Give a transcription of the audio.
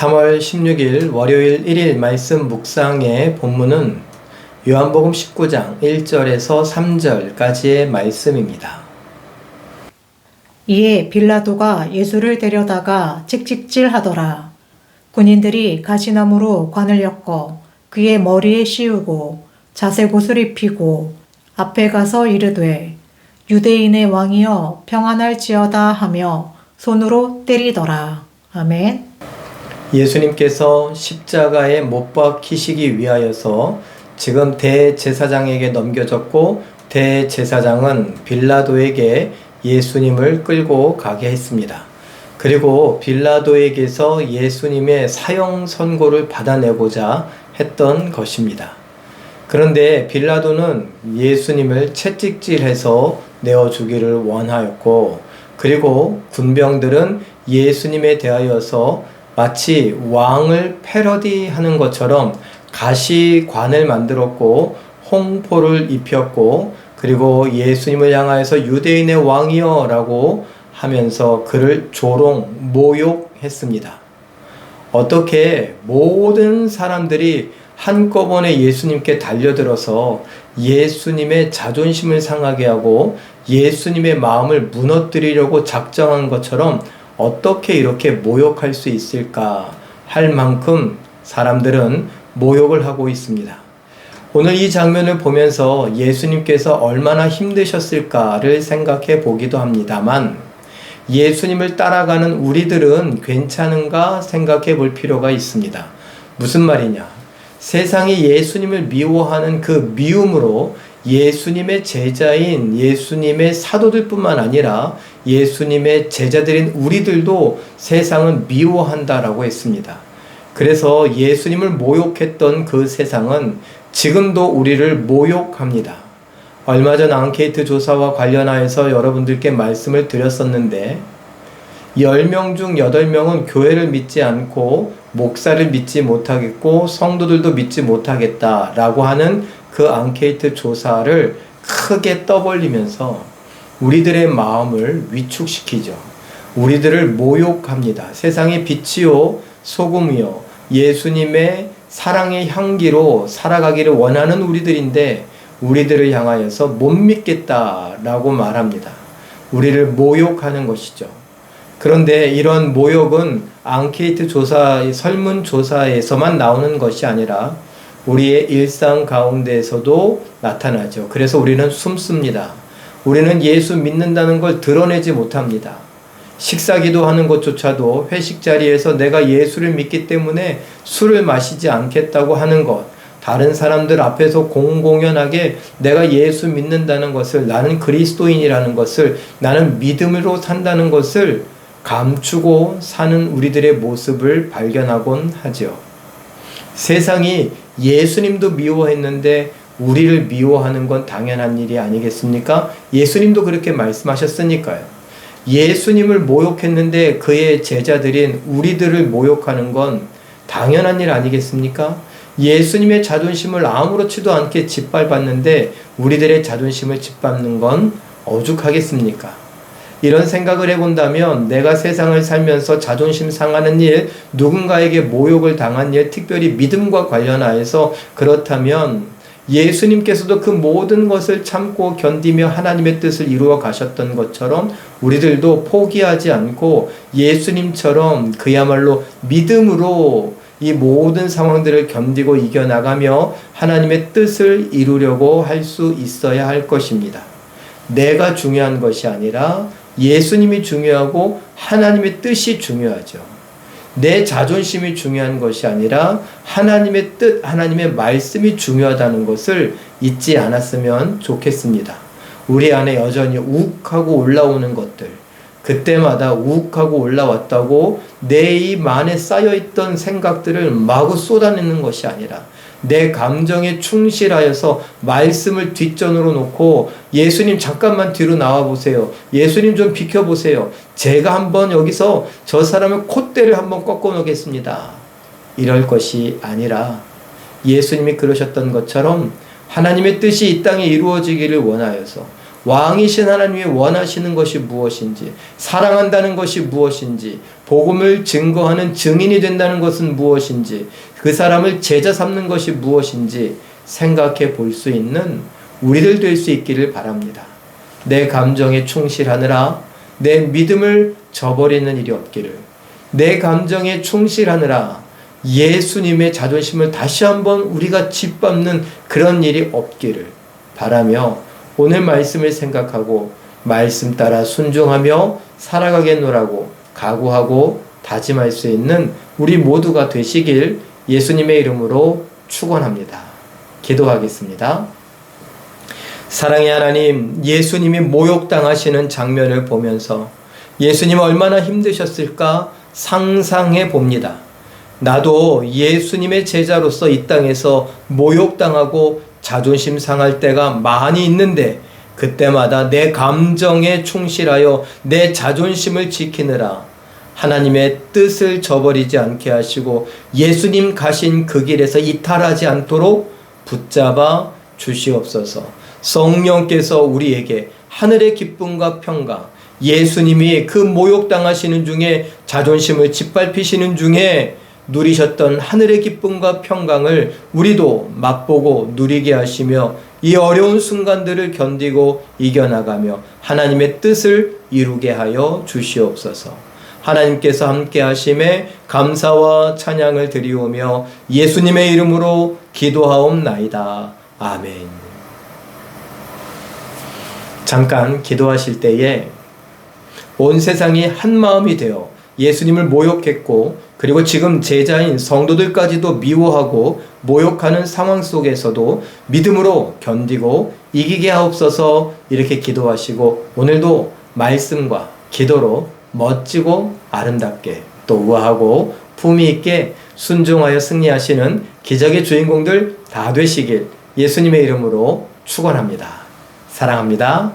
3월 16일 월요일 1일 말씀 묵상의 본문은 요한복음 19장 1절에서 3절까지의 말씀입니다. 이에 빌라도가 예수를 데려다가 찍찍질하더라. 군인들이 가시나무로 관을 엮어 그의 머리에 씌우고 자색옷을 입히고 앞에 가서 이르되 유대인의 왕이여 평안할지어다 하며 손으로 때리더라. 아멘. 예수님께서 십자가에 못 박히시기 위하여서 지금 대제사장에게 넘겨졌고 대제사장은 빌라도에게 예수님을 끌고 가게 했습니다. 그리고 빌라도에게서 예수님의 사형 선고를 받아내고자 했던 것입니다. 그런데 빌라도는 예수님을 채찍질해서 내어주기를 원하였고, 그리고 군병들은 예수님에 대하여서 마치 왕을 패러디하는 것처럼 가시관을 만들었고 홍포를 입혔고, 그리고 예수님을 향하여서 유대인의 왕이여 라고 하면서 그를 조롱, 모욕했습니다. 어떻게 모든 사람들이 한꺼번에 예수님께 달려들어서 예수님의 자존심을 상하게 하고 예수님의 마음을 무너뜨리려고 작정한 것처럼 어떻게 이렇게 모욕할 수 있을까 할 만큼 사람들은 모욕을 하고 있습니다. 오늘 이 장면을 보면서 예수님께서 얼마나 힘드셨을까를 생각해 보기도 합니다만, 예수님을 따라가는 우리들은 괜찮은가 생각해 볼 필요가 있습니다. 무슨 말이냐? 세상이 예수님을 미워하는 그 미움으로 예수님의 제자인 예수님의 사도들 뿐만 아니라 예수님의 제자들인 우리들도 세상은 미워한다라고 했습니다. 그래서 예수님을 모욕했던 그 세상은 지금도 우리를 모욕합니다. 얼마 전 앙케이트 조사와 관련하여서 여러분들께 말씀을 드렸었는데 10명 중 8명은 교회를 믿지 않고 목사를 믿지 못하겠고 성도들도 믿지 못하겠다라고 하는 그 앙케이트 조사를 크게 떠벌리면서 우리들의 마음을 위축시키죠. 우리들을 모욕합니다. 세상의 빛이요 소금이요 예수님의 사랑의 향기로 살아가기를 원하는 우리들인데 우리들을 향하여서 못 믿겠다라고 말합니다. 우리를 모욕하는 것이죠. 그런데 이런 모욕은 앙케이트 조사, 설문조사에서만 나오는 것이 아니라 우리의 일상 가운데에서도 나타나죠. 그래서 우리는 숨습니다. 우리는 예수 믿는다는 걸 드러내지 못합니다. 식사기도 하는 것조차도 회식 자리에서 내가 예수를 믿기 때문에 술을 마시지 않겠다고 하는 것, 다른 사람들 앞에서 공공연하게 내가 예수 믿는다는 것을, 나는 그리스도인이라는 것을, 나는 믿음으로 산다는 것을 감추고 사는 우리들의 모습을 발견하곤 하죠. 세상이 예수님도 미워했는데 우리를 미워하는 건 당연한 일이 아니겠습니까? 예수님도 그렇게 말씀하셨으니까요. 예수님을 모욕했는데 그의 제자들인 우리들을 모욕하는 건 당연한 일 아니겠습니까? 예수님의 자존심을 아무렇지도 않게 짓밟았는데 우리들의 자존심을 짓밟는 건 오죽하겠습니까? 이런 생각을 해본다면 내가 세상을 살면서 자존심 상하는 일, 누군가에게 모욕을 당한 일, 특별히 믿음과 관련하여서 그렇다면 예수님께서도 그 모든 것을 참고 견디며 하나님의 뜻을 이루어 가셨던 것처럼 우리들도 포기하지 않고 예수님처럼 그야말로 믿음으로 이 모든 상황들을 견디고 이겨나가며 하나님의 뜻을 이루려고 할 수 있어야 할 것입니다. 내가 중요한 것이 아니라 예수님이 중요하고 하나님의 뜻이 중요하죠. 내 자존심이 중요한 것이 아니라 하나님의 뜻, 하나님의 말씀이 중요하다는 것을 잊지 않았으면 좋겠습니다. 우리 안에 여전히 욱하고 올라오는 것들, 그때마다 욱하고 올라왔다고 내 입 안에 쌓여있던 생각들을 마구 쏟아내는 것이 아니라 내 감정에 충실하여서 말씀을 뒷전으로 놓고 예수님 잠깐만 뒤로 나와보세요. 예수님 좀 비켜보세요. 제가 한번 여기서 저 사람의 콧대를 한번 꺾어 놓겠습니다. 이럴 것이 아니라 예수님이 그러셨던 것처럼 하나님의 뜻이 이 땅에 이루어지기를 원하여서 왕이신 하나님이 원하시는 것이 무엇인지, 사랑한다는 것이 무엇인지, 복음을 증거하는 증인이 된다는 것은 무엇인지, 그 사람을 제자 삼는 것이 무엇인지 생각해 볼 수 있는 우리들 될 수 있기를 바랍니다. 내 감정에 충실하느라 내 믿음을 저버리는 일이 없기를, 내 감정에 충실하느라 예수님의 자존심을 다시 한번 우리가 짓밟는 그런 일이 없기를 바라며 오늘 말씀을 생각하고 말씀 따라 순종하며 살아가겠노라고 각오하고 다짐할 수 있는 우리 모두가 되시길 예수님의 이름으로 축원합니다. 기도하겠습니다. 사랑의 하나님, 예수님이 모욕당하시는 장면을 보면서 예수님 얼마나 힘드셨을까 상상해 봅니다. 나도 예수님의 제자로서 이 땅에서 모욕당하고 자존심 상할 때가 많이 있는데 그때마다 내 감정에 충실하여 내 자존심을 지키느라 하나님의 뜻을 저버리지 않게 하시고 예수님 가신 그 길에서 이탈하지 않도록 붙잡아 주시옵소서. 성령께서 우리에게 하늘의 기쁨과 평강, 예수님이 그 모욕당하시는 중에 자존심을 짓밟히시는 중에 누리셨던 하늘의 기쁨과 평강을 우리도 맛보고 누리게 하시며 이 어려운 순간들을 견디고 이겨나가며 하나님의 뜻을 이루게 하여 주시옵소서. 하나님께서 함께 하심에 감사와 찬양을 드리오며 예수님의 이름으로 기도하옵나이다. 아멘. 잠깐 기도하실 때에 온 세상이 한 마음이 되어 예수님을 모욕했고 그리고 지금 제자인 성도들까지도 미워하고 모욕하는 상황 속에서도 믿음으로 견디고 이기게 하옵소서. 이렇게 기도하시고 오늘도 말씀과 기도로 멋지고 아름답게 또 우아하고 품위 있게 순종하여 승리하시는 기적의 주인공들 다 되시길 예수님의 이름으로 축원합니다. 사랑합니다.